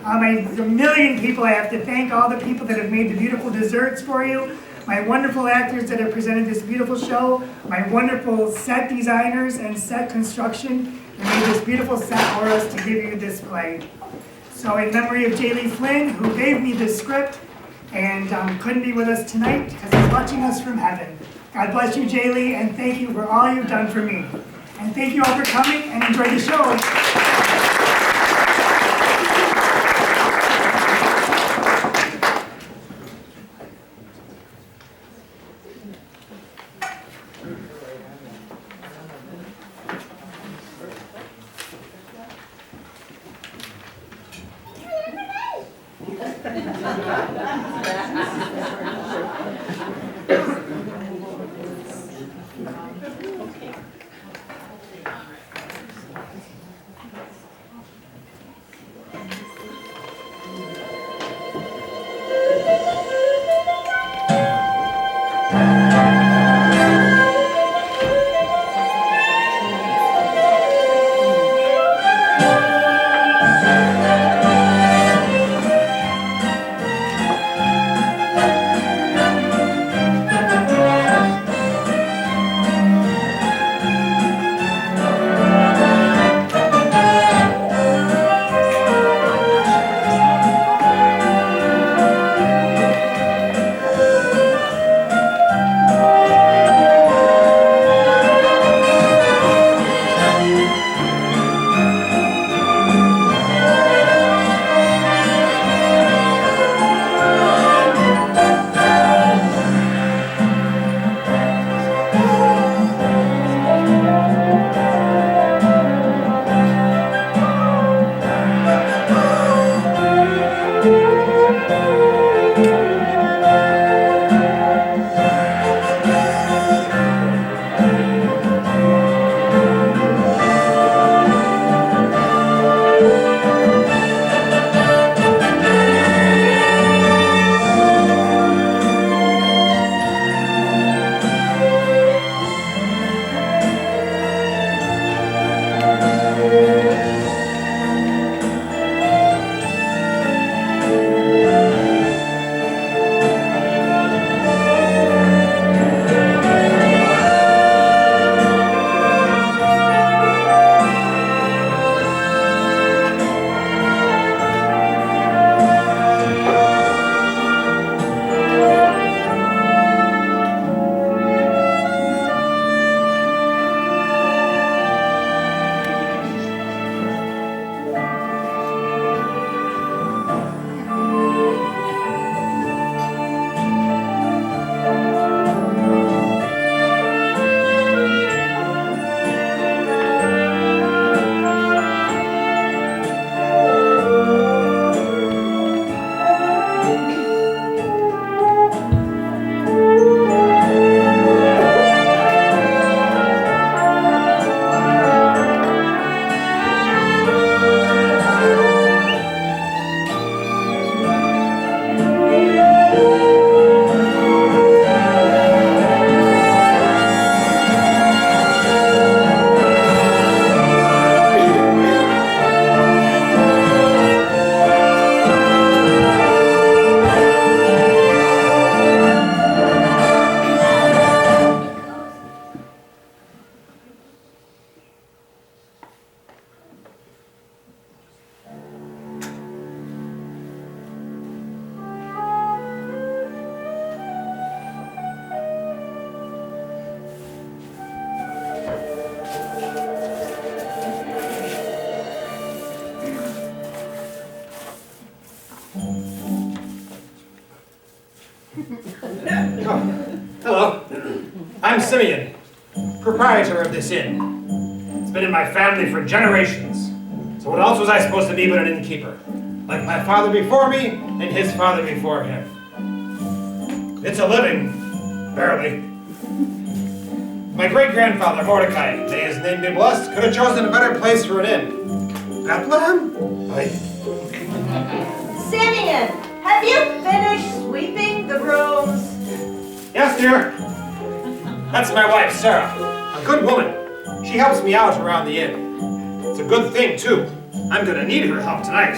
There's a million people I have to thank, all the people that have made the beautiful desserts for you, my wonderful actors that have presented this beautiful show, my wonderful set designers and set construction that made this beautiful set for us to give you this play. So in memory of Jaylee Flynn, who gave me this script and couldn't be with us tonight because he's watching us from heaven. God bless you, Jaylee, and thank you for all you've done for me. And thank you all for coming and enjoy the show. Hello, I'm Simeon, proprietor of this inn. It's been in my family for generations. So what else was I supposed to be but an innkeeper? Like my father before me and his father before him. It's a living, barely. My great-grandfather, Mordecai, may his name be blessed, could have chosen a better place for an inn. Bethlehem? Simeon, have you finished sweeping the rooms? Yes, dear. That's my wife, Sarah. A good woman. She helps me out around the inn. It's a good thing, too. I'm gonna need her help tonight.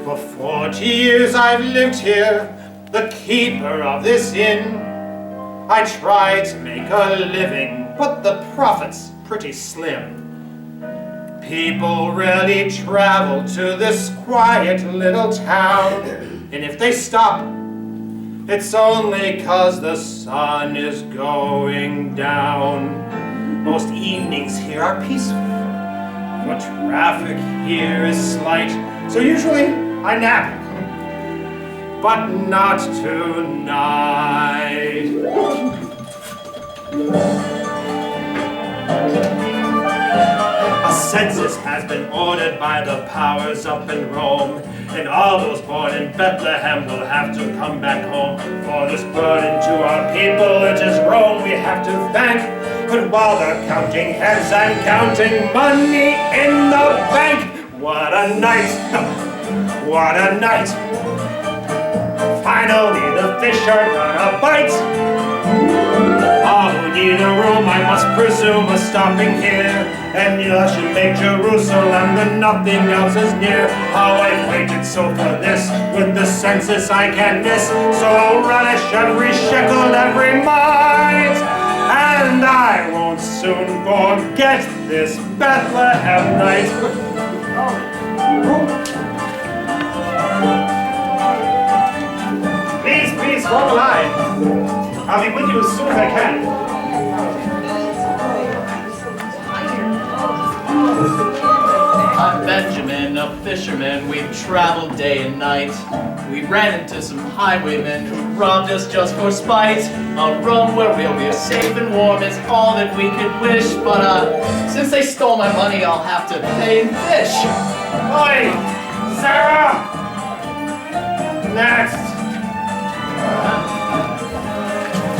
For 40 years I've lived here, the keeper of this inn. I try to make a living, but the profit's pretty slim. People rarely travel to this quiet little town, and if they stop, it's only 'cause the sun is going down. Most evenings here are peaceful, for traffic here is slight, so usually I nap, but not tonight. A census has been ordered by the powers up in Rome, and all those born in Bethlehem will have to come back home. For this burden to our people, it is Rome we have to thank. But while they're counting heads and counting money in the bank, what a night! What a night! Finally the fish are gonna bite. All who need a room, I must presume, are stopping here. And you should make Jerusalem when nothing else is near. How I've waited so for this, with the census I can't miss. So I'll relish every shekel, every mite. And I won't soon forget this Bethlehem night. Please, form a line. I'll be with you as soon as I can. I'm Benjamin, a fisherman. We've traveled day and night. We ran into some highwaymen who robbed us just for spite. A room where we'll be safe and warm is all that we could wish. But since they stole my money, I'll have to pay in fish. Oi! Sarah! Next!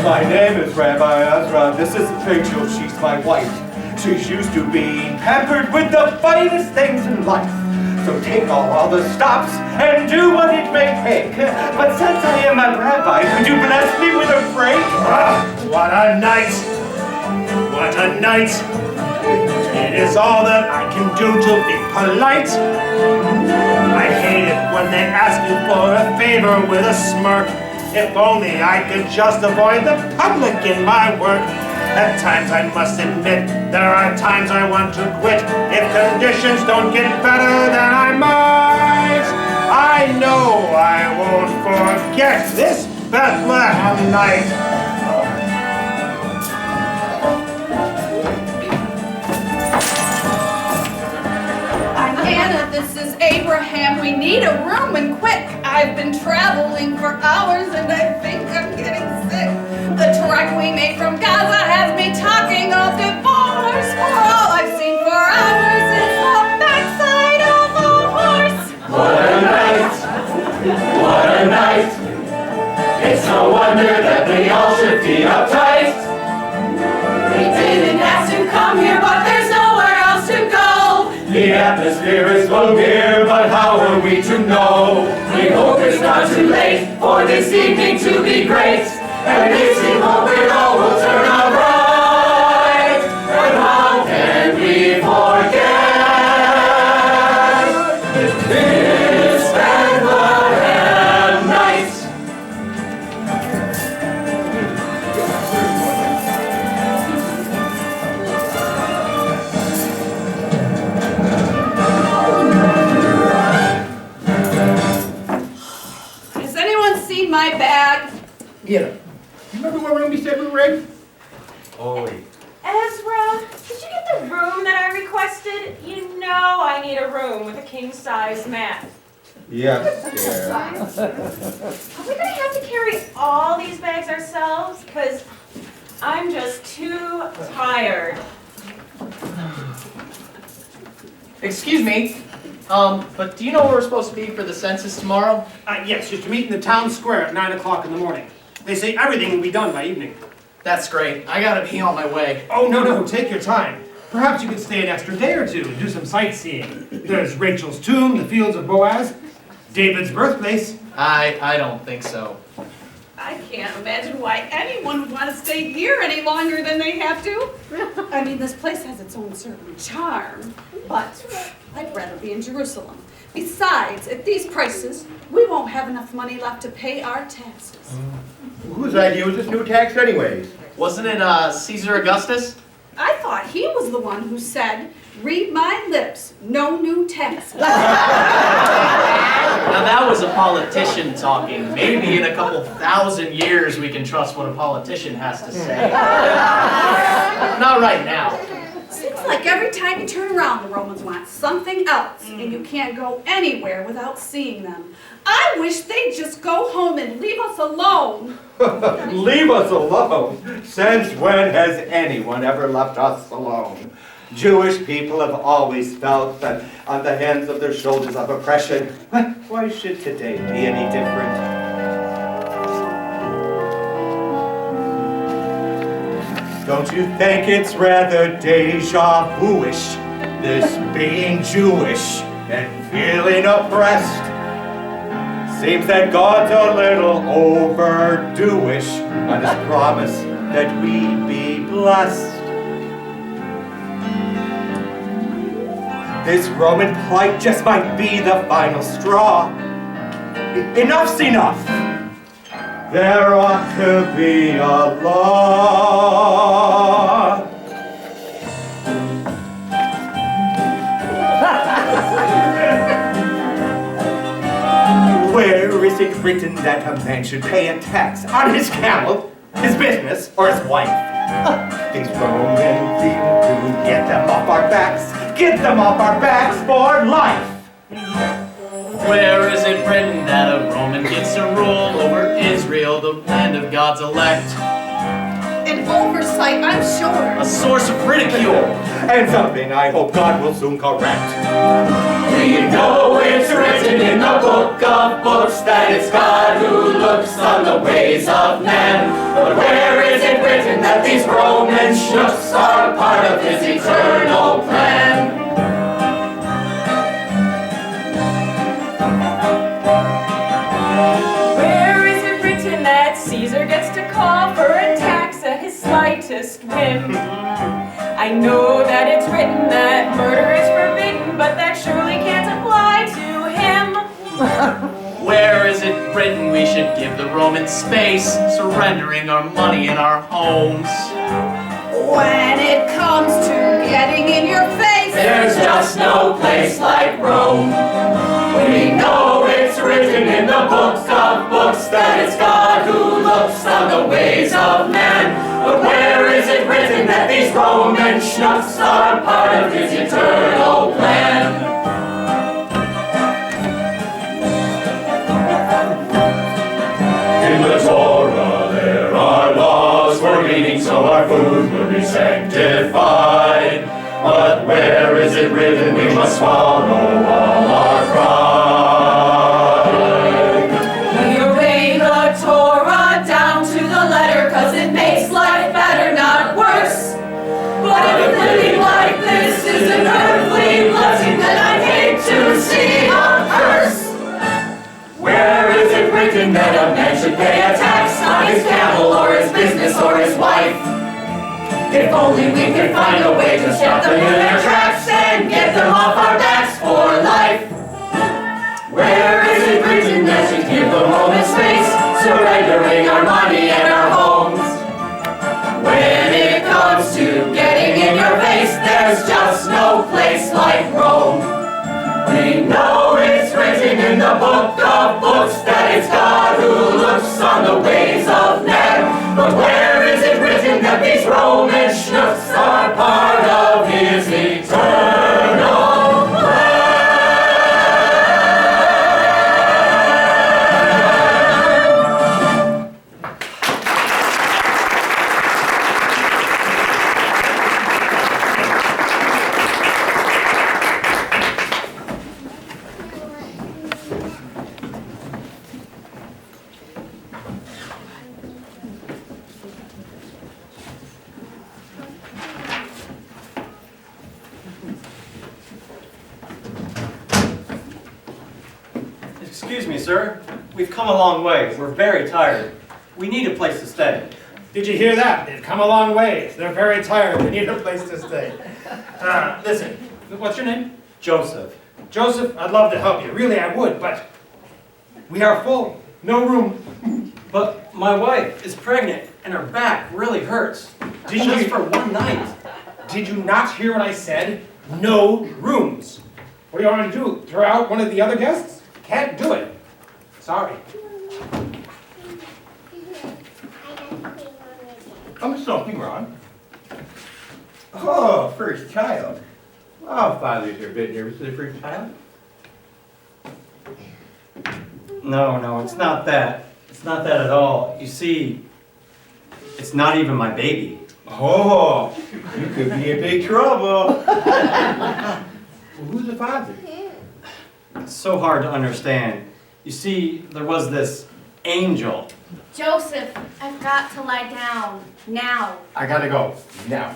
My name is Rabbi Ezra. This is Rachel. She's my wife. She's used to being pampered with the finest things in life. So take all the stops and do what it may take. But since I am a rabbi, could you bless me with a break? What a night! What a night! It is all that I can do to be polite. I hate it when they ask you for a favor with a smirk. If only I could just avoid the public in my work. At times I must admit, there are times I want to quit. If conditions don't get better than I might. I know I won't forget this Bethlehem night. I'm Anna, this is Abraham. We need a room and quick. I've been traveling for hours and I think I'm getting sick. The trek we made from Gaza has me talking of divorce. For all I've seen for hours is the backside of a horse. What a night! What a night! It's no wonder that we all should be uptight. We didn't ask to come here, but there's nowhere else to go. The atmosphere is full here, but how are we to know? We hope it's not too late for this evening to be great. And this we hope it all will turn out right. And how can we forget this Bethlehem night? Has anyone seen my bag? Get him. You remember what room we said we were in? Ezra, did you get the room that I requested? You know I need a room with a king-size mat. Yes, dear. Are we going to have to carry all these bags ourselves? Because I'm just too tired. Excuse me, but do you know where we're supposed to be for the census tomorrow? Yes, you're to meet in the town square at 9 o'clock in the morning. They say everything will be done by evening. That's great. I gotta be on my way. Oh, no, take your time. Perhaps you could stay an extra day or two and do some sightseeing. There's Rachel's tomb, the fields of Boaz, David's birthplace. I don't think so. I can't imagine why anyone would want to stay here any longer than they have to. I mean, this place has its own certain charm, but I'd rather be in Jerusalem. Besides, at these prices, we won't have enough money left to pay our taxes. Whose idea was this new tax anyways? Wasn't it Caesar Augustus? I thought he was the one who said, "Read my lips, no new taxes." Now that was a politician talking. Maybe in a couple thousand years we can trust what a politician has to say. Not right now. Seems like every time you turn around, the Romans want something else, and you can't go anywhere without seeing them. I wish they'd just go home and leave us alone. Leave us alone? Since when has anyone ever left us alone? Jewish people have always felt that on the hands of their shoulders of oppression. Why should today be any different? Don't you think it's rather deja vu-ish, this being Jewish and feeling oppressed? Seems that God's a little overdo-ish on his promise that we'd be blessed. This Roman plight just might be the final straw. Enough's enough. There ought to be a law. Where is it written that a man should pay a tax on his camel, his business, or his wife? These Roman people do get them off our backs. Get them off our backs for life. Where is it written that a Roman gets to rule over Israel, the land of God's elect? An oversight, I'm sure. A source of ridicule. And something I hope God will soon correct. We know it's written in the book of books that it's God who looks on the ways of men. But where is it written that these Roman schnooks are part of his eternal plan? Where is it written that Caesar gets to call for a tax at his slightest whim? I know that it's written that murder is forbidden, but that surely can't apply to him. Where is it written we should give the Romans space, surrendering our money and our homes? When it comes to getting in your face, There's just no place like Rome. We know it's written in the books of books that it's God who looks on the ways of man. But where is it written that these Roman schnooks are part of his eternal plan? In the Torah there are laws for eating so our food will be sanctified. But where is it written we must swallow all our pride? we obey the Torah down to the letter, 'cause it makes life better, not worse. But if living like this is an earthly blessing, then I'd hate to see a curse. Where is it written that a man should pay a tax on his camel or his business or his wife? If only we could find a way to stop them in their tracks and get them off our backs for life. Where is it written that we give the Roman space, surrendering our money and our homes? When it comes to getting in your face, there's just no place like Rome. We know it's written in the book of books that it's God who looks on the ways of men. But where is it written that these Roman schnooks are part of his eternal plan? Excuse me, sir. We've come a long way. We're very tired. We need a place to stay. Did you hear that? They've come a long way. They're very tired. They need a place to stay. Listen, what's your name? Joseph. Joseph, I'd love to help you. Really, I would, but we are full. No room. But my wife is pregnant and her back really hurts. Just for one night. Did you not hear what I said? No rooms. What do you want me to do? Throw out one of the other guests? Can't do it. Sorry. Something wrong. Oh, first child. Oh, fathers are a bit nervous for the first child. No, it's not that. It's not that at all. You see, it's not even my baby. Oh, you could be in big trouble. Well, who's the father? It's so hard to understand. You see, there was this angel. Joseph, I've got to lie down. Now. I gotta go. Now.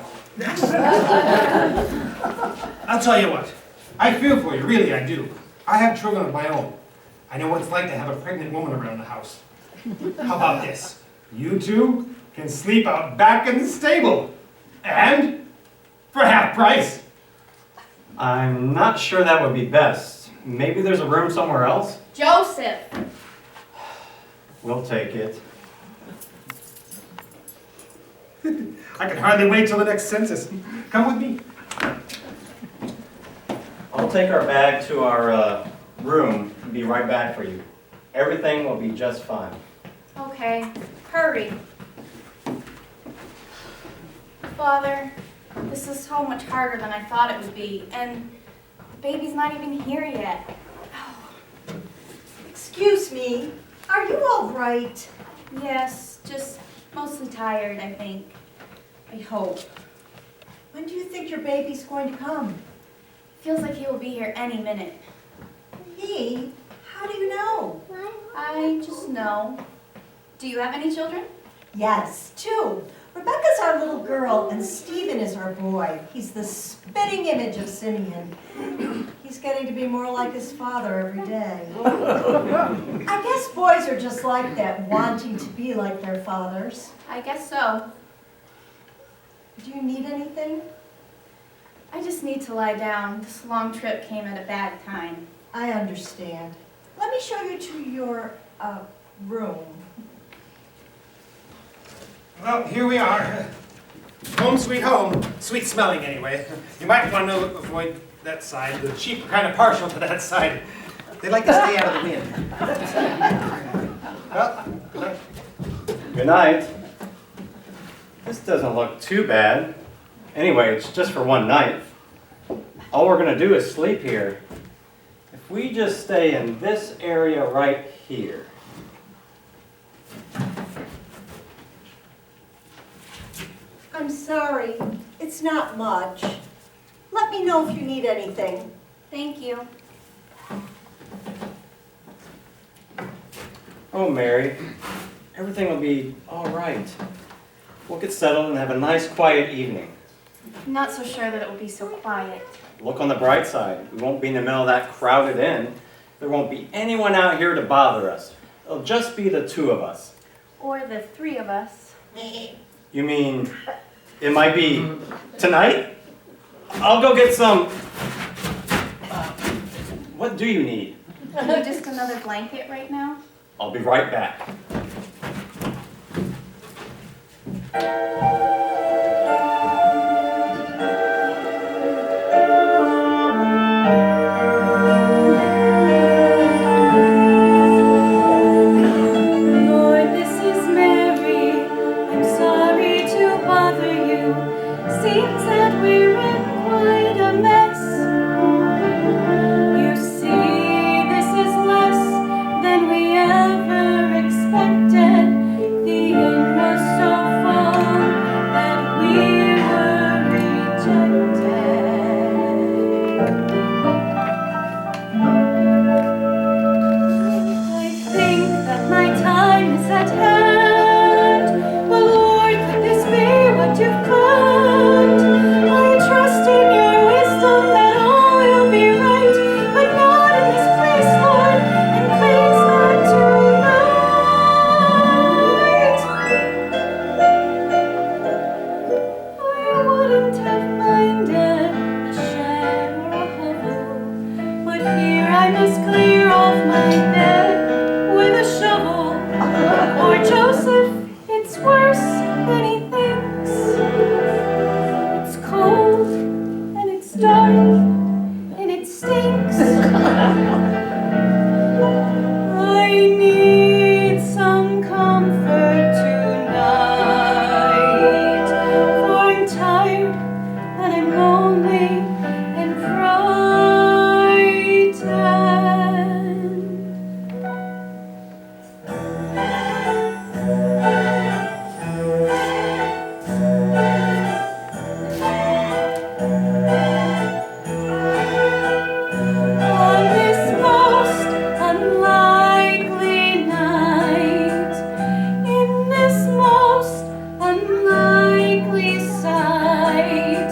I'll tell you what. I feel for you, really I do. I have children of my own. I know what it's like to have a pregnant woman around the house. How about this? You two can sleep out back in the stable. And for half price. I'm not sure that would be best. Maybe there's a room somewhere else? Joseph! We'll take it. I can hardly wait till the next census. Come with me. I'll take our bag to our room and be right back for you. Everything will be just fine. Okay, hurry. Father, this is so much harder than I thought it would be, and the baby's not even here yet. Oh. Excuse me, are you all right? Yes, just mostly tired, I think. I hope. When do you think your baby's going to come? Feels like he will be here any minute. He? How do you know? I just know. Do you have any children? Yes, 2. Rebecca's our little girl, and Stephen is our boy. He's the spitting image of Simeon. He's getting to be more like his father every day. I guess boys are just like that, wanting to be like their fathers. I guess so. Do you need anything? I just need to lie down. This long trip came at a bad time. I understand. Let me show you to your room. Well, here we are. Home sweet home. Sweet smelling anyway. You might want to avoid that side. The sheep are kind of partial to that side. They like to stay out of the wind. Well, good night. Good night. This doesn't look too bad. Anyway, it's just for one night. All we're going to do is sleep here. If we just stay in this area right here. I'm sorry. It's not much. Let me know if you need anything. Thank you. Oh, Mary, everything will be all right. We'll get settled and have a nice, quiet evening. I'm not so sure that it will be so quiet. Look on the bright side. We won't be in the middle of that crowded inn. There won't be anyone out here to bother us. It'll just be the 2 of us. Or the 3 of us. You mean it might be tonight? I'll go get some. What do you need? Just another blanket right now? I'll be right back. Seems that we're in quite a mess. You see, this is less than we ever expected. The inn was so full that we were rejected. I think that my time is at hand. But Lord, could this be what you've planned? I trust in your wisdom that and he thinks it's cold and it's dark and it stinks. I need some comfort tonight, for I'm tired and I'm lonely and frightened. On this most unlikely night, in this most unlikely sight,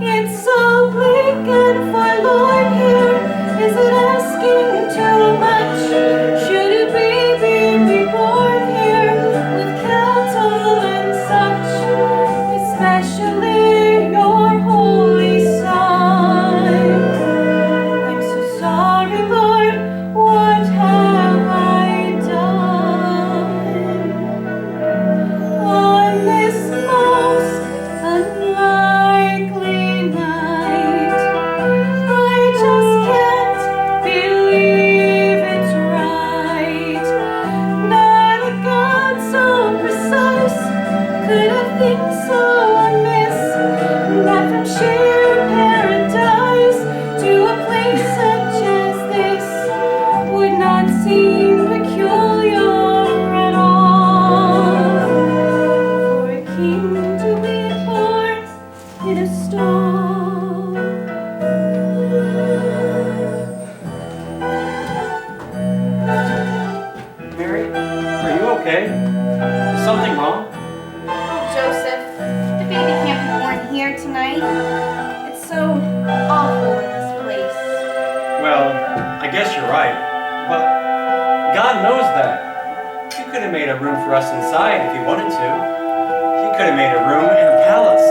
it's so bleak and forlorn here. Is it asking too much? Should a baby be born here with cattle and such? Especially your holy son. I'm so sorry, Lord, what have I done? On this most unlikely night, I just can't believe it's right that a God so precise could have things so amiss, that from sheer paradise to a place such as this would not seem peculiar at all. For a king to be born in a stall. Mary, are you okay? Is something wrong? Oh, Joseph, the baby can't be born here tonight. It's so awful in this place. Well, I guess you're right. But God knows that. He could have made a room for us inside if he wanted to. He could have made a room in a palace.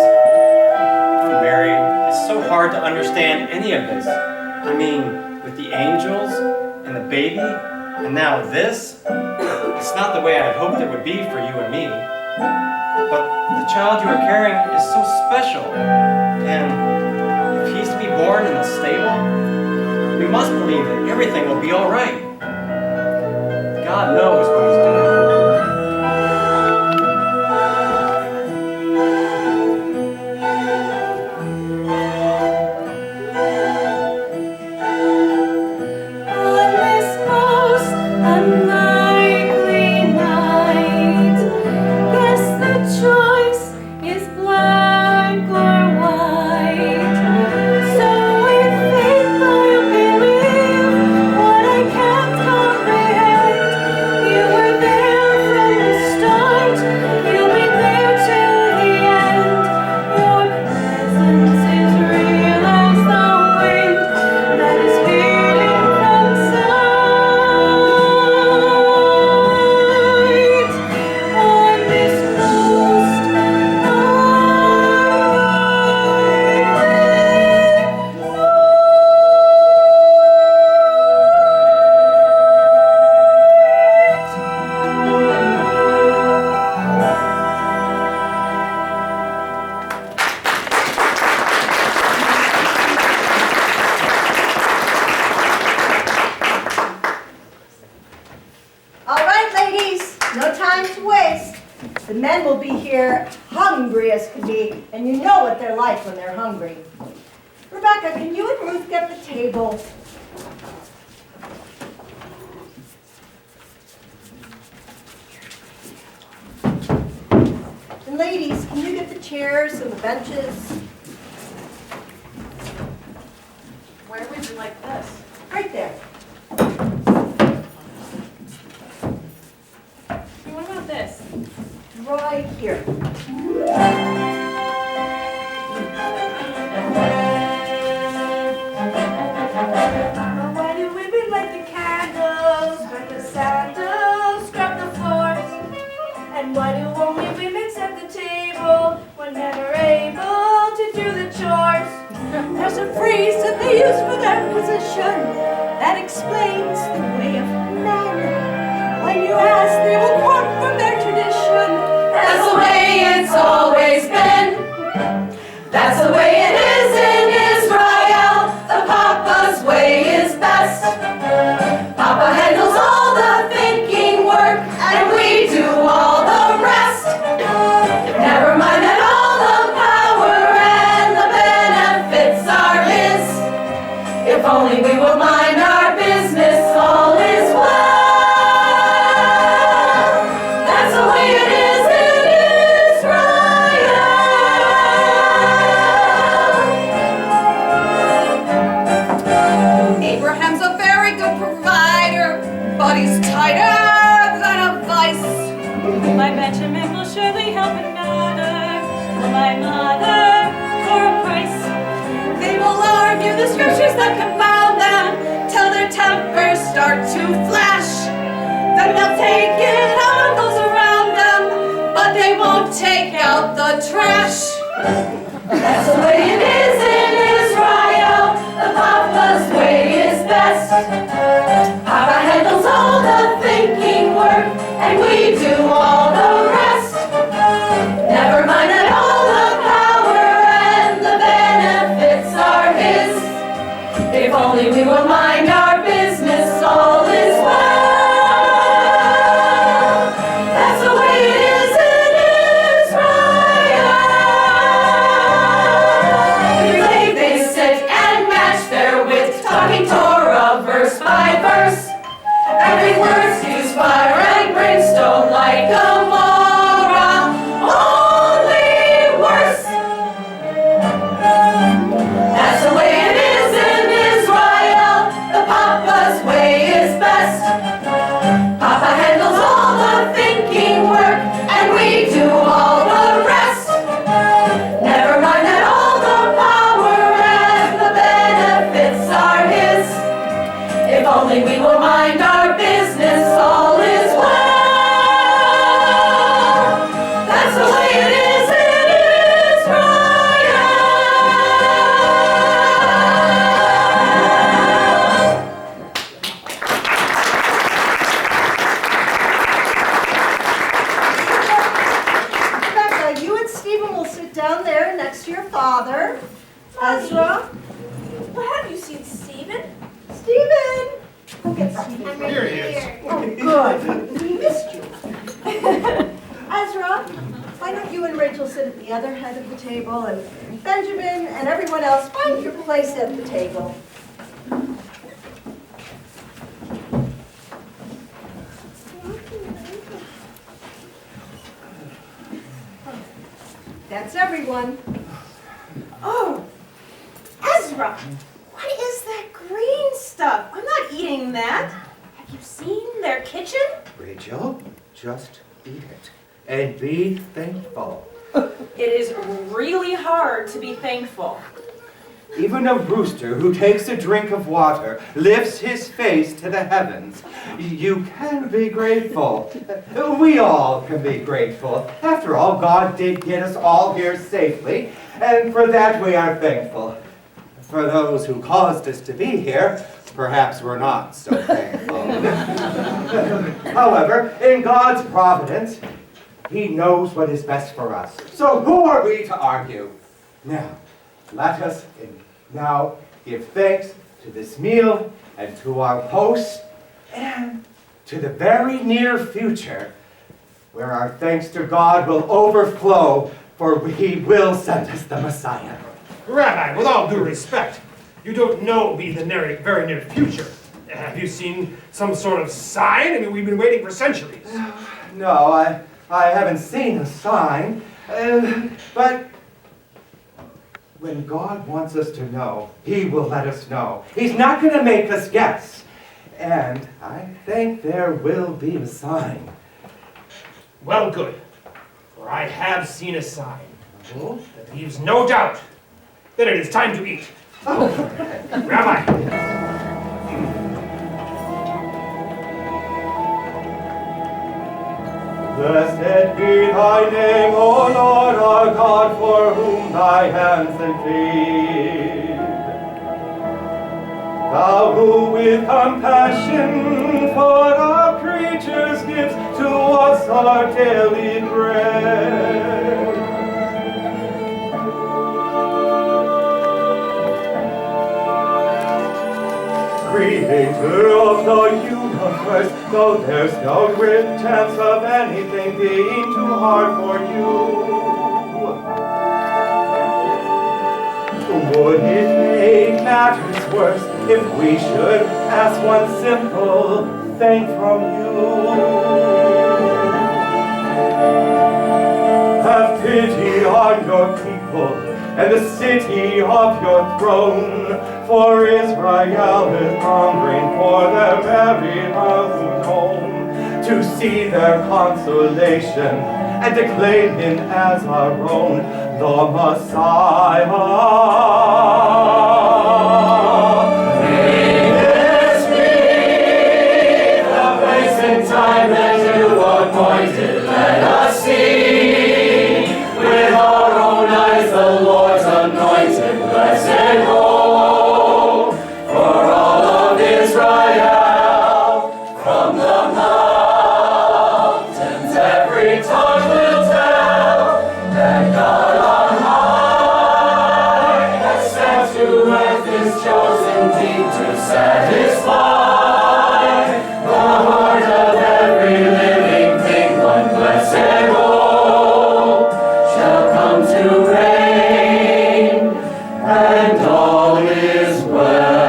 Oh, Mary, it's so hard to understand any of this. I mean, with the angels and the baby, and now this. It's not the way I had hoped it would be for you and me. But the child you are carrying is so special. And if he's to be born in the stable, we must believe that everything will be all right. God knows what he's doing. On this most unlikely night, guess the choice is black or white. So with faith I'll believe what I can't comprehend. You were there from the start, you'll be there till the end. Your presence is real as the wind that is feeling from sight. On this most All right, ladies, no time to waste. The men will be here hungry as can be, and you know what they're like when they're hungry. Rebecca, can you and Ruth get the table? And ladies, can you get the chairs and the benches? Where would you like this? Right there. What about this? Right here. Why do women light the candles, burn the sandals, scrub the floors? And why do only women set the table when men are able to do the chores? There's a phrase that they use for their position that explains the way of men. When you ask, they will quote from their tradition. That's the way way it's always been. That's the way it is in Israel. The Papa's way is best. Papa handles all the thinking work, and we do all the rest. Never mind that all the power and the benefits are his. If only we would mind our business, all is well. That's the way it is in Israel. Abraham's a very good provider, but he's tighter than a vice. My Benjamin will surely help another, my mother, for a price. They will argue the scriptures that confound them till their tempers start to flash. Then they'll take it out of those around them, but they won't take out the trash. That's the way it is in Israel. The Papa's way is best. Papa handles all the thinking work, and we do all the rest. Never mind that all the power and the benefits are his. If only we will mind our business, all is well. That's the way it is in Israel. Every day they sit and match their wits, talking Torah verse by verse. Every word spews fire and brimstone like Gomorrah, only worse. That's the way it is in Israel. The Papa's way is best. Papa handles all the thinking work, and we do all the rest. Never mind that all the power and the benefits are his. If only we will mind our business, all is well. That's the way it is in Rebecca, you and Stephen will sit down there next to your father. Ezra? Well, have you seen Stephen? Stephen! Go get Stephen. Here he is. Oh, good. We missed you. Ezra, why don't you and Rachel sit at the other head of the table, and Benjamin and everyone else find your place at the table. That's everyone. Oh, Ezra, what is that green stuff? I'm not eating that. Have you seen their kitchen? Rachel, just eat it and be thankful. It is really hard to be thankful. Even a rooster who takes a drink of water lifts his face to the heavens. You can be grateful. We all can be grateful. After all, God did get us all here safely, and for that we are thankful. For those who caused us to be here, perhaps we're not so thankful. However, in God's providence, He knows what is best for us. So who are we to argue? Now, let us now give thanks to this meal and to our hosts and to the very near future, where our thanks to God will overflow, for He will send us the Messiah. Rabbi, with all due respect, you don't know me the very near future. Have you seen some sort of sign? I mean, we've been waiting for centuries. No, I haven't seen a sign, but when God wants us to know, He will let us know. He's not going to make us guess. And I think there will be a sign. Well, good. For I have seen a sign that leaves no doubt that it is time to eat. Oh. Rabbi. Blessed be thy name, O Lord our God, for whom thy hands have feed. Thou who with compassion for our creatures gives to us our daily bread. creator of the universe, though there's no great chance of anything being too hard for you. Would it make matters worse if we should ask one simple thing from you? Have pity on your people and the city of your throne, for Israel is hungering for their very loved home, to see their consolation and to claim him as our own, the Messiah. May this be the place and time that you appointed. Let us see with our own eyes the Lord's anointed. Blessed hope for all of Israel. From the mountains every tongue will tell that God on high has sent to earth his chosen King to satisfy the heart of every living thing. One blessed hope shall come to reign, and all is well.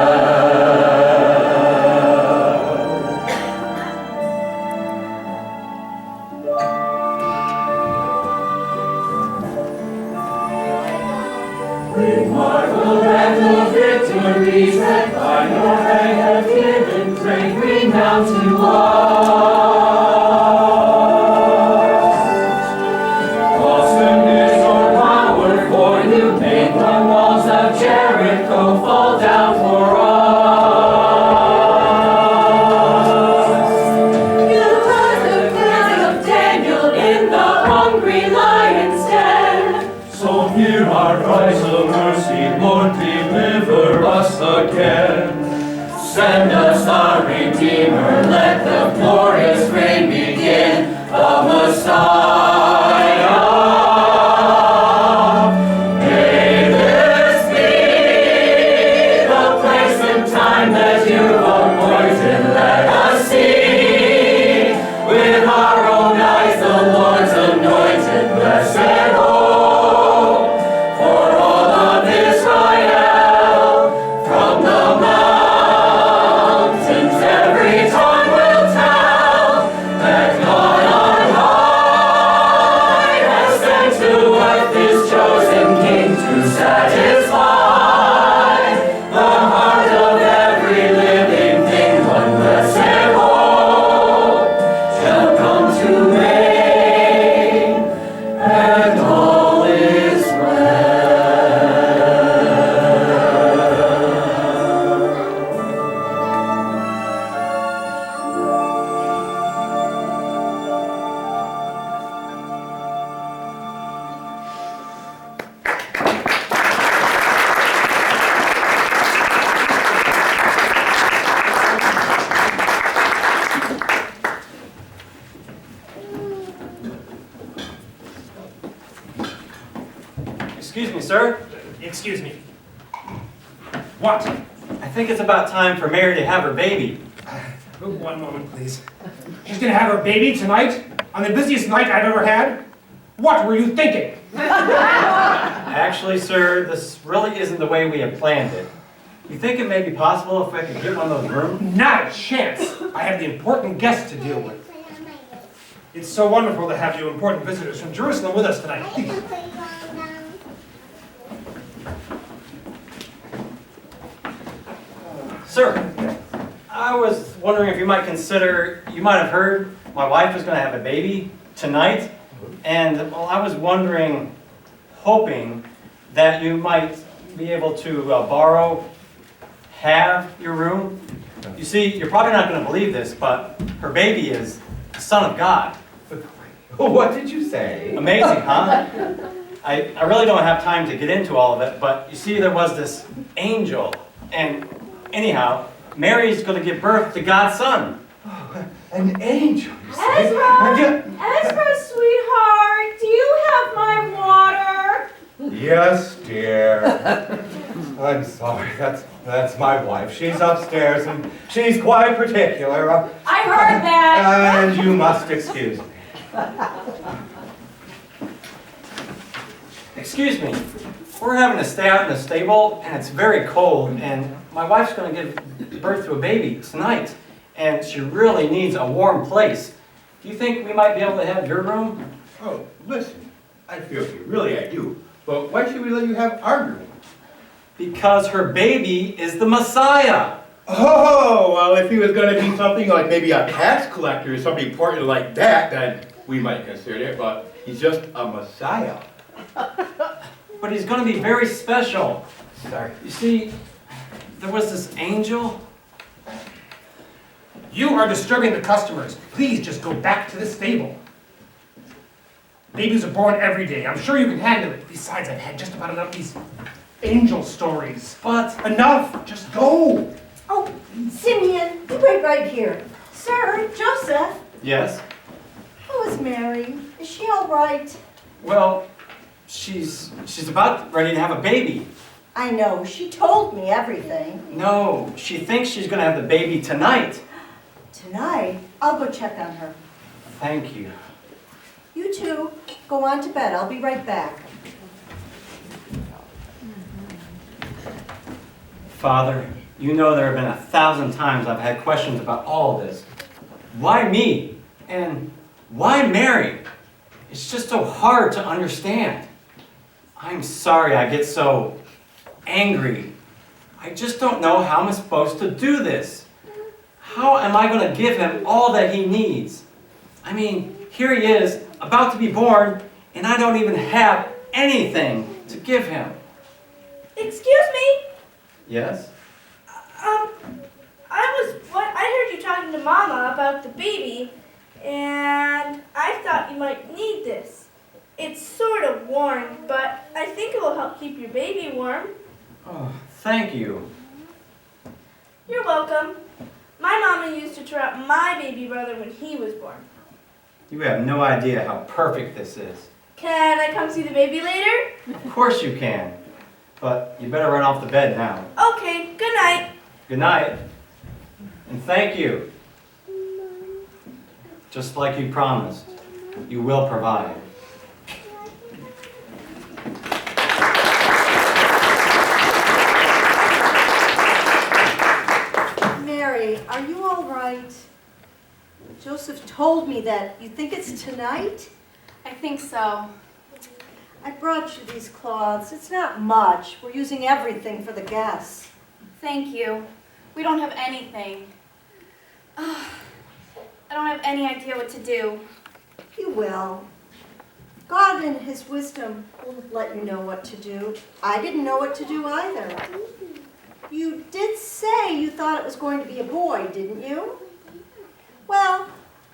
We marvel at the victories that by your hand have given great renown to us. Awesome is your power, for you made the walls of Jericho fall down for us. You heard the cry of Daniel in the hungry lion's den. So hear our cries of mercy, Lord, deliver us again. Send us our Redeemer, let the glorious reign begin, the Messiah. May this be the place and time that you've appointed. Let us see with our own eyes the Lord's anointed. Blessed hope for all of Israel. From the mountains every tongue will tell that God on high has sent to earth his chosen King to satisfy the heart of every living thing. One blessed hope shall come to reign, and all is well. Excuse me, sir. Excuse me. What? I think it's about time for Mary to have her baby. One moment, please. She's gonna have her baby tonight? On the busiest night I've ever had? What were you thinking? Actually, sir, this really isn't the way we had planned it. You think it may be possible if I could get one of those rooms? Not a chance. I have the important guests to deal with. It's so wonderful to have you important visitors from Jerusalem with us tonight. Please. Sir, I was wondering if you might consider, you might have heard my wife was going to have a baby tonight, and well, I was wondering, hoping that you might be able to have your room. You see, you're probably not going to believe this, but her baby is the Son of God. What did you say? Amazing, huh? I really don't have time to get into all of it, but you see, there was this angel, and anyhow, Mary's going to give birth to God's Son. Oh, an angel, you say? Ezra, sweetheart, do you have my water? Yes, dear. I'm sorry, that's my wife. She's upstairs and she's quite particular. I heard that. And you must excuse me. Excuse me. We're having to stay out in the stable, and it's very cold, and my wife's going to give birth to a baby tonight, and she really needs a warm place. Do you think we might be able to have your room? Oh, listen, I feel for you, really I do. But why should we let you have our room? Because her baby is the Messiah. Oh, well, if he was going to be something like maybe a tax collector or something important like that, then we might consider it, but he's just a Messiah. But he's going to be very special. Sorry. You see, there was this angel. You are disturbing the customers. Please just go back to the stable. Babies are born every day. I'm sure you can handle it. Besides, I've had just about enough of these angel stories. But enough. Just go. Oh, Simeon, you wait right here. Sir, Joseph. Yes? How is Mary? Is she all right? Well, she's about ready to have a baby. I know. She told me everything. No, she thinks she's going to have the baby tonight. Tonight? I'll go check on her. Thank you. You two, go on to bed. I'll be right back. Father, you know there have been 1,000 times I've had questions about all of this. Why me? And why Mary? It's just so hard to understand. I'm sorry I get so angry. I just don't know how I'm supposed to do this. How am I going to give him all that he needs? I mean, here he is, about to be born, and I don't even have anything to give him. Excuse me? Yes? I heard you talking to Mama about the baby, and I thought you might need this. It's sort of warm, but I think it will help keep your baby warm. Oh, thank you. You're welcome. My mama used to trap my baby brother when he was born. You have no idea how perfect this is. Can I come see the baby later? Of course you can. But you better run off to bed now. Okay, good night. Good night. And thank you. Just like you promised, you will provide. Mary, are you all right? Joseph told me that. You think it's tonight? I think so. I brought you these cloths. It's not much. We're using everything for the guests. Thank you. We don't have anything. I don't have any idea what to do. You will. God in his wisdom will let you know what to do. I didn't know what to do either. You did say you thought it was going to be a boy, didn't you? Well,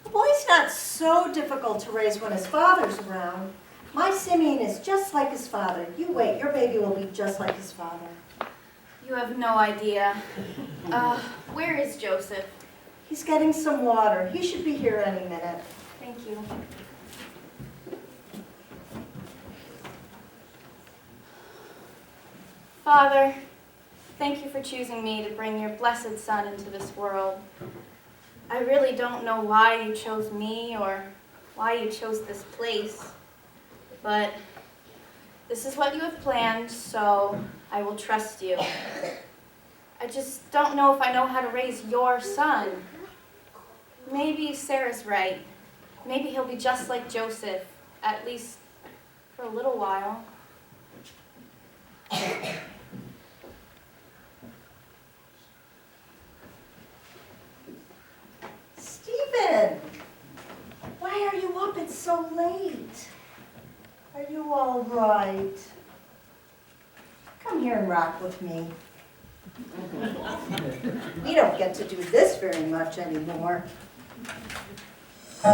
a boy's not so difficult to raise when his father's around. My Simeon is just like his father. You wait, your baby will be just like his father. You have no idea. Where is Joseph? He's getting some water. He should be here any minute. Thank you. Father, thank you for choosing me to bring your blessed Son into this world. I really don't know why you chose me or why you chose this place, but this is what you have planned, so I will trust you. I just don't know if I know how to raise your son. Maybe Sarah's right. Maybe he'll be just like Joseph, at least for a little while. Stephen! Why are you up? It's so late. Are you all right? Come here and rock with me. We don't get to do this very much anymore. I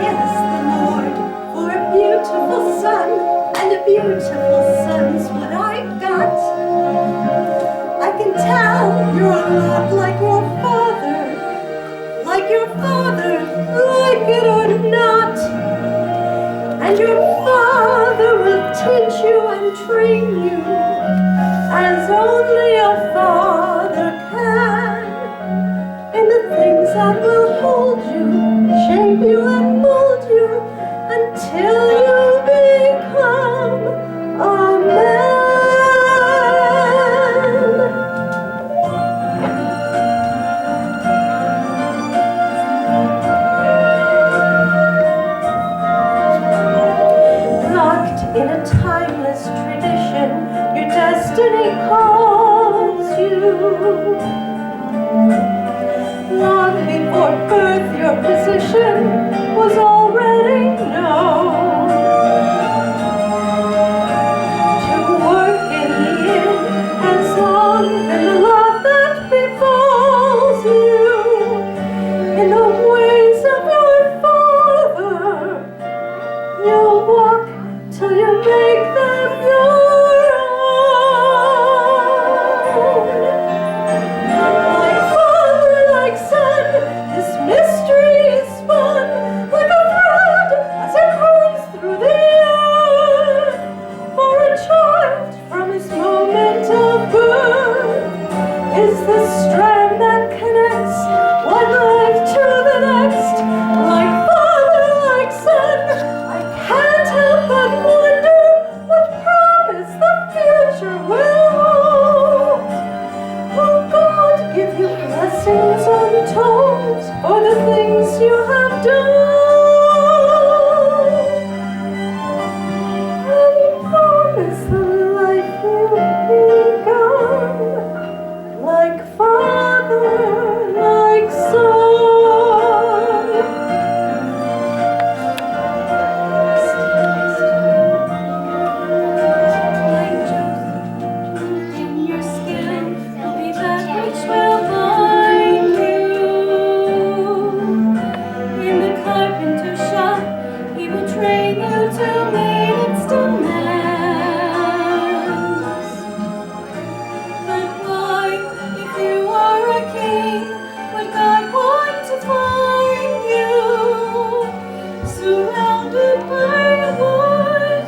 asked the Lord for a beautiful son, and a beautiful son's what I got. I can tell you're a lot like your father, like it or not. And your father will teach you and train you as only a father can, in the things that will hold you, shape you and mold you until you become a man. Locked in a timeless tradition, your destiny calls you. Long before birth, your position was already known. To work in the inn has long been the lot that befalls you. In the ways of your father, you'll walk till you make them your own. Like father, like son, this mystery is spun like a thread as it runs through the earth. For a child from his moment of birth is the strand that connects one life to the next. Like father, like son, I can't help but wonder what promise the future will hold. Will God give you blessings untold for the things you have done? And promise the life you've begun, like father, like son. Like truth in your skin will be that which will bind you. In the carpenter's shop, he will train you to meet its demands. But why, if you are a king, would God want to find you surrounded by wood,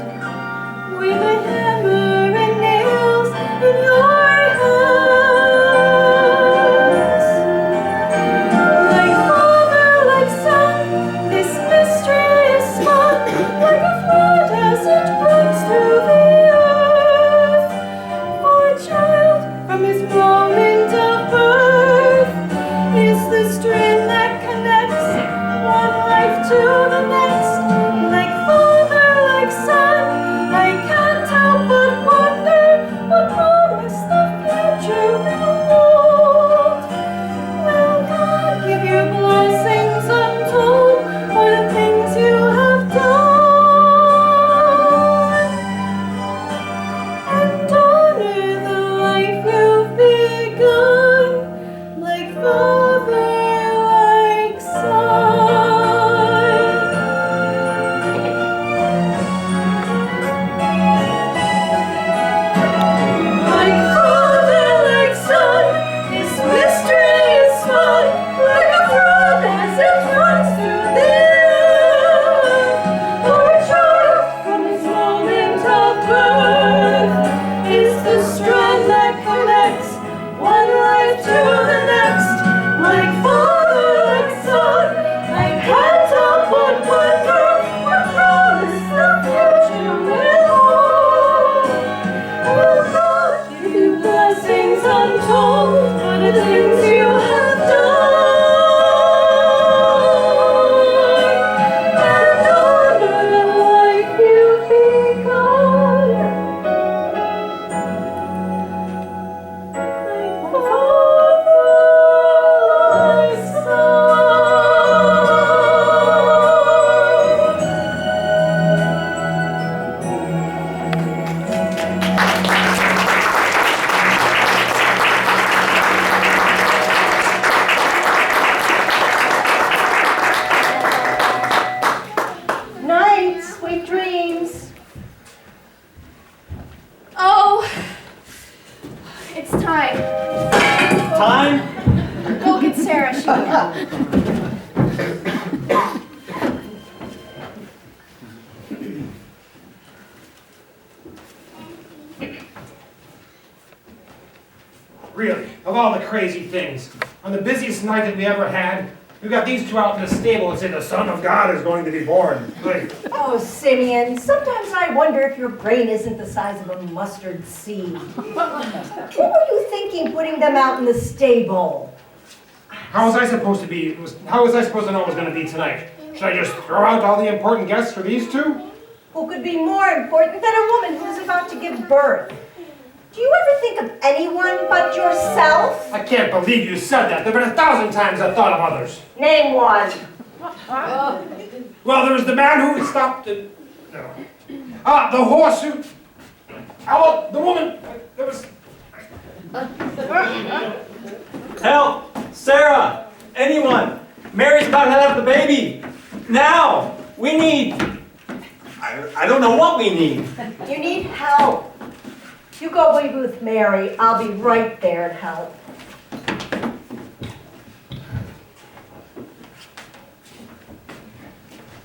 with a hammer and nails in your hands? Like father, like son, this mystery is spun like a flood as it runs through the earth. For a child from his moment of birth is the strand that connects one life to the next. Like father, like son, I can't help but wonder what promise the future will hold. Will God give you blessings untold for the things you have done? And honor the life you've begun, like father, like son. Like father, like son, this mystery is spun like a thread as it runs through the earth. For a child from his moment of birth is the strand that connects one life to the next. Like father, like son, I can't help but wonder what promise the future will hold. Will God give you blessings untold for the things you have done? And honor the life you've begun, like father, like son. Night, sweet dreams. Oh, it's time. Time? Go get Sarah. She all the crazy things, on the busiest night that we ever had, we got these two out in the stable and say the Son of God is going to be born. Like, Oh, Simeon, sometimes I wonder if your brain isn't the size of a mustard seed. What were you thinking putting them out in the stable? how was I supposed to know it was going to be tonight? Should I just throw out all the important guests for these two? Who could be more important than a woman who's about to give birth? Do you ever think of anyone but yourself? I can't believe you said that. There have been 1,000 times I've thought of others. Name one. Well, there was the man who stopped the... No. The horse who... Oh, the woman... There was... Help! Sarah! Anyone! Mary's about to have the baby! Now! We need... I don't know what we need. You need help. You go be with Mary. I'll be right there to help.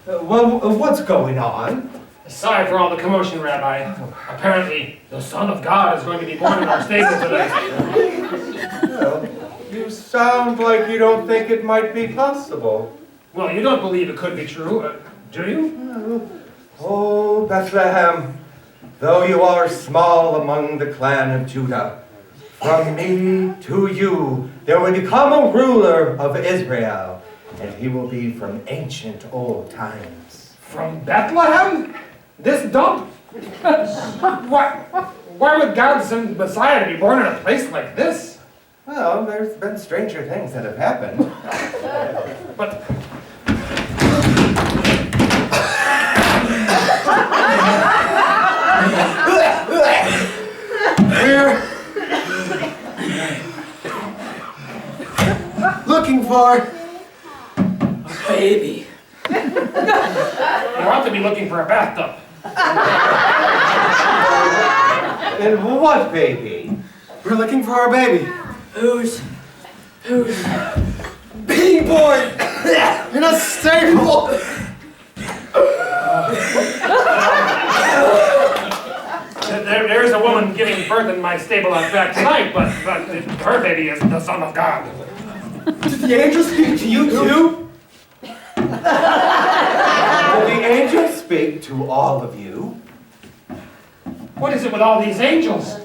What's going on? Sorry for all the commotion, Rabbi. Apparently, the Son of God is going to be born in our stable tonight. Well, you sound like you don't think it might be possible. Well, you don't believe it could be true, do you? Oh, Bethlehem, though you are small among the clan of Judah, from me to you there will become a ruler of Israel, and he will be from ancient old times. From Bethlehem? This dump? Why would God send Messiah to be born in a place like this? Well, there's been stranger things that have happened. But... We're looking for a baby. You ought to be looking for a bathtub. And what baby? We're looking for our baby. Who's being born in a stable? There's a woman giving birth in my stable on back tonight, but her baby is the Son of God. Did the angel speak to you too? Did the angel speak to all of you? What is it with all these angels?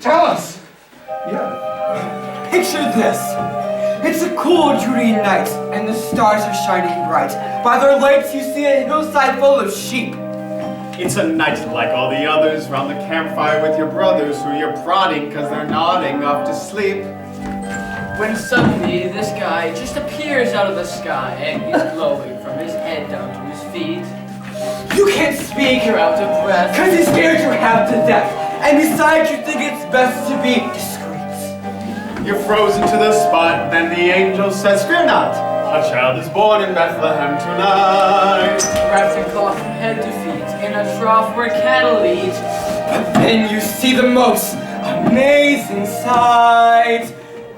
Tell us. Yeah. Picture this. It's a cool Judean night, and the stars are shining bright. By their lights you see a hillside full of sheep. It's a night like all the others, round the campfire with your brothers who you're prodding because they're nodding off to sleep. When suddenly this guy just appears out of the sky and he's glowing from his head down to his feet. You can't speak, You're out of breath. because he scared you half to death. And besides, you think it's best to be discreet. You're frozen to the spot, then the angel says, "Fear not, a child is born in Bethlehem tonight." Wrapped in cloth from head to feet, in a trough where cattle eat. But then you see the most amazing sight.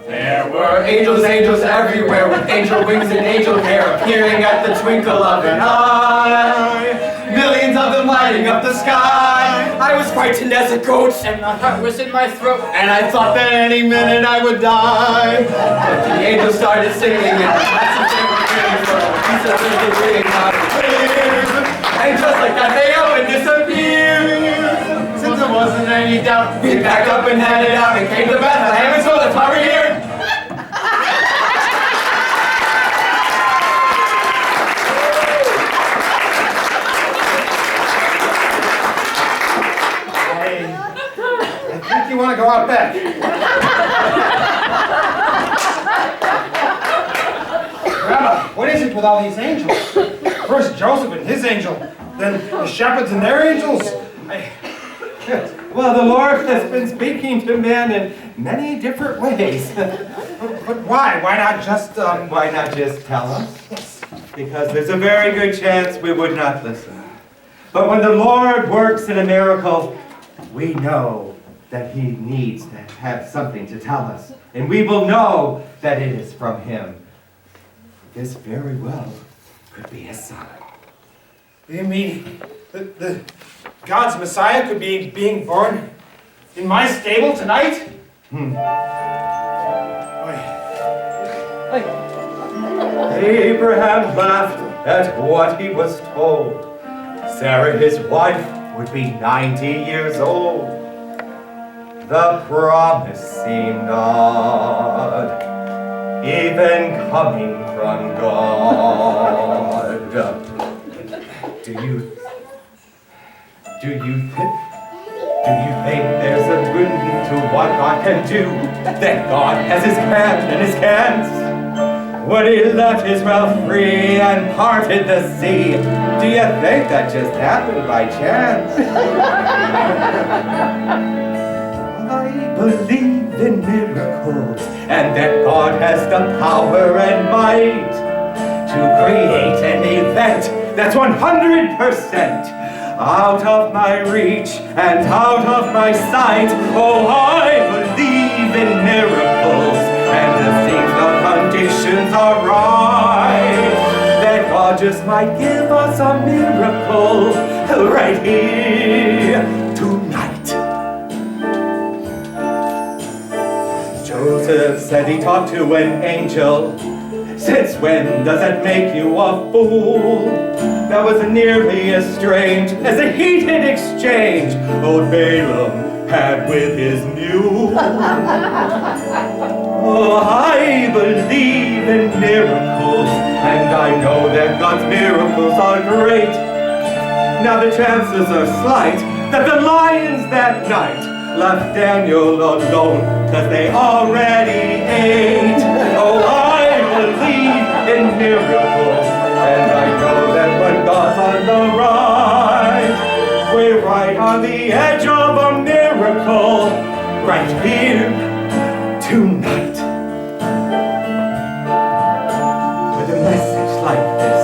There were angels everywhere with angel wings and angel hair appearing at the twinkle of an eye. Millions of them lighting up the sky. I was frightened as a goat, And my heart was in my throat. And I thought that any minute I would die. But the angel started singing and he said, and just like that they up and disappeared. Since there wasn't any doubt, we packed up and headed out and came to Bethlehem, and so that's why we're here. I think you want to go out back. Rabbi, what is it with all these angels? First Joseph and his angel, then the shepherds and their angels. Well, the Lord has been speaking to men in many different ways. But why? Why not just tell us? Because there's a very good chance we would not listen. But when the Lord works in a miracle, we know that he needs to have something to tell us. And we will know that it is from him. This very well could be a sign. You mean the God's Messiah could be being born in my stable tonight? Abraham laughed at what he was told. Sarah, his wife, would be 90 years old. The promise seemed odd, even coming from God. Do you think there's a limit to what God can do? That God has his hand in his hands? When he left Israel free and parted the sea, do you think that just happened by chance? I believe in miracles and that God has the power and might to create an event that's 100% out of my reach and out of my sight. Oh, I believe in miracles, and it seems the conditions are right, that God just might give us a miracle right here tonight. Joseph said he talked to an angel. Since when does that make you a fool? That was nearly as strange as a heated exchange old Balaam had with his mule. Oh, I believe in miracles, and I know that God's miracles are great. Now the chances are slight that the lions that night left Daniel alone, 'cause they already ate. Oh, I believe in miracles, and I know that when God's on the rise, we're right on the edge of a miracle, right here tonight. With a message like this,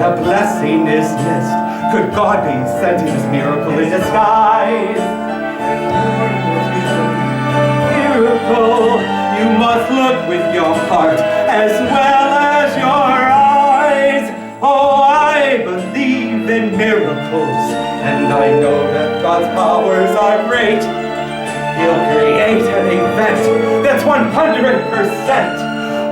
a blessing is missed. Could God be sending his miracle in disguise? Miracle, you must look with your heart as well as your eyes. Oh, I believe in miracles, and I know that God's powers are great. He'll create an event that's 100%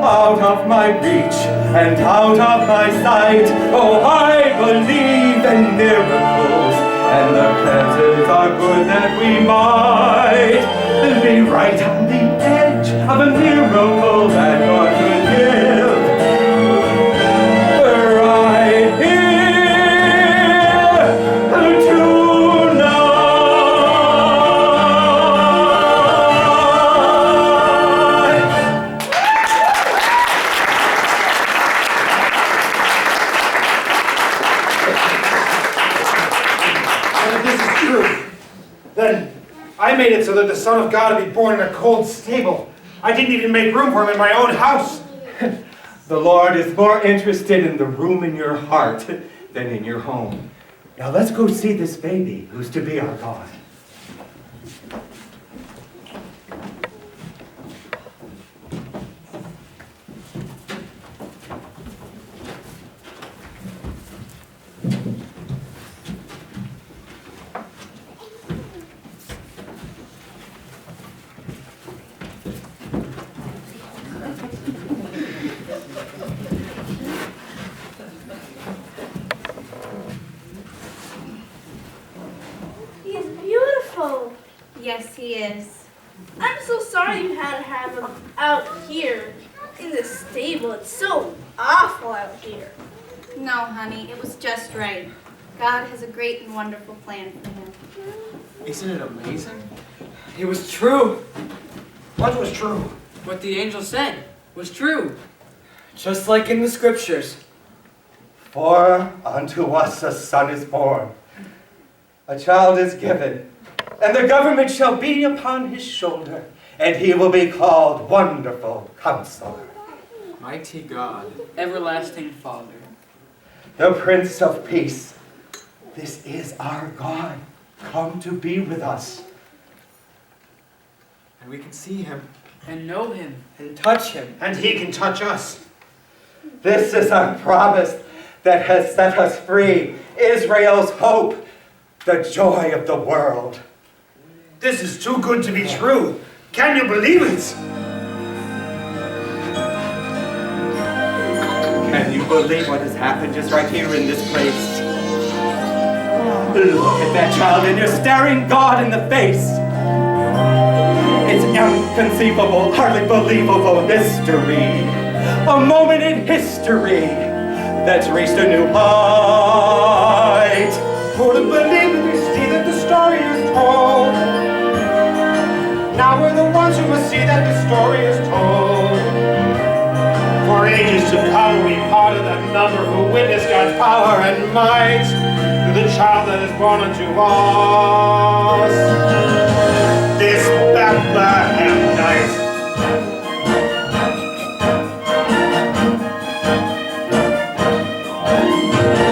out of my reach and out of my sight. Oh, I believe in miracles, and the chances are good that we might be right on the edge of a miracle that God could give. Right here tonight. And if this is true, then I made it so that the Son of God would be born in a cold stable. I didn't even make room for him in my own house. The Lord is more interested in the room in your heart than in your home. Now let's go see this baby who's to be our God. He is beautiful. Yes, he is. I'm so sorry you had to have him out here in the stable. It's so awful out here. No, honey, it was just right. God has a great and wonderful plan for him. Isn't it amazing? It was true. What was true? What the angel said was true. Just like in the scriptures. For unto us a son is born, a child is given, and the government shall be upon his shoulder, and he will be called Wonderful Counselor, Mighty God, Everlasting Father. the Prince of Peace. This is our God, come to be with us. And we can see him. And know him. And touch him. And he can touch us. This is our promise that has set us free, Israel's hope, the joy of the world. This is too good to be true. Can you believe it? Can you believe what has happened just right here in this place? Look at that child and you're staring God in the face. It's inconceivable, hardly believable mystery. A moment in history that's reached a new height. Couldn't believe it, you see that the story is told. Now we're the ones who must see that the story is told. For ages to come, we part of that number who witness God's power and might through the child that is born unto us. This Bethlehem night.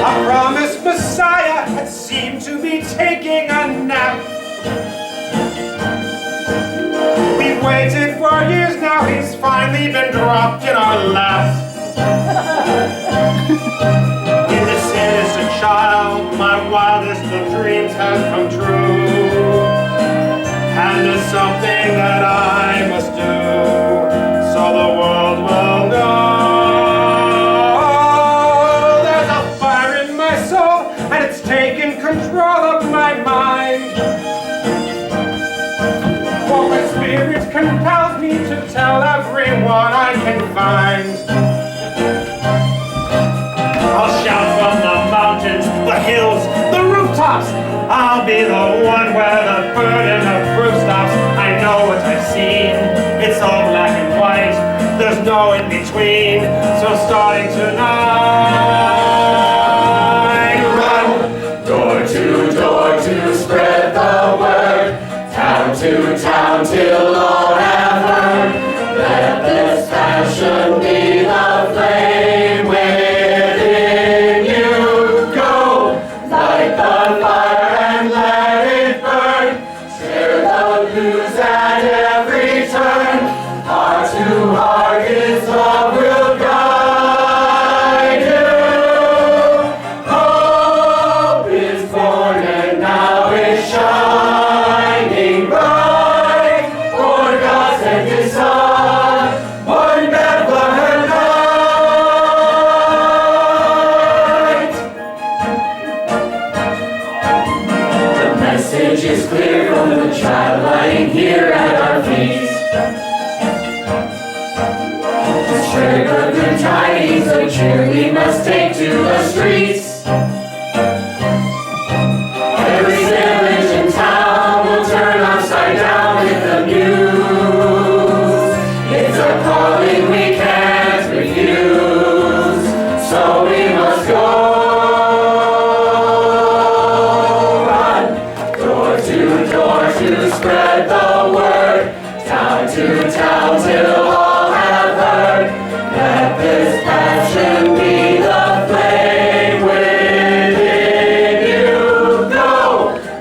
A promised Messiah had seemed to be taking a nap. We've waited for years now, he's finally been dropped in our laps. In this innocent child, my wildest of dreams has come true. And there's something that I must do, so the world will know. There's a fire in my soul, and it's taken control of my mind. For my spirit compels me to tell everyone I can find. I'll shout from the mountains, the hills, the rooftops. I'll be the one where the burden of proof stops. I know what I've seen, it's all black and white. There's no in between, so starting tonight, run Door to spread the word, town to town till all have heard. Let this passion be the flame within you. Go, light the fire and let it burn. Share the news at every turn. Heart to heart His love will guide you. Hope is born and now is shining bright. For God sent His Son, born Bethlehem night. The message is clear from the child lying here at our feet. To spread the good tidings of cheer we must take to the streets. Every village and town will turn upside down with the news. It's a calling we can't refuse, so we must go. Run, door to spread the word, town to town till all have heard. Let this passion be the flame within you. Go,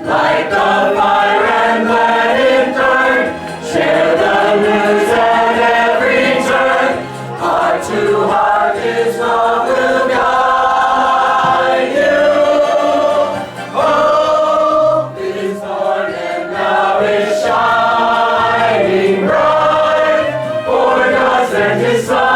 light the fire and let it burn. Share the news at every turn. Heart to heart His love will guide you. Hope is born and now is shining bright. For God sent His Son,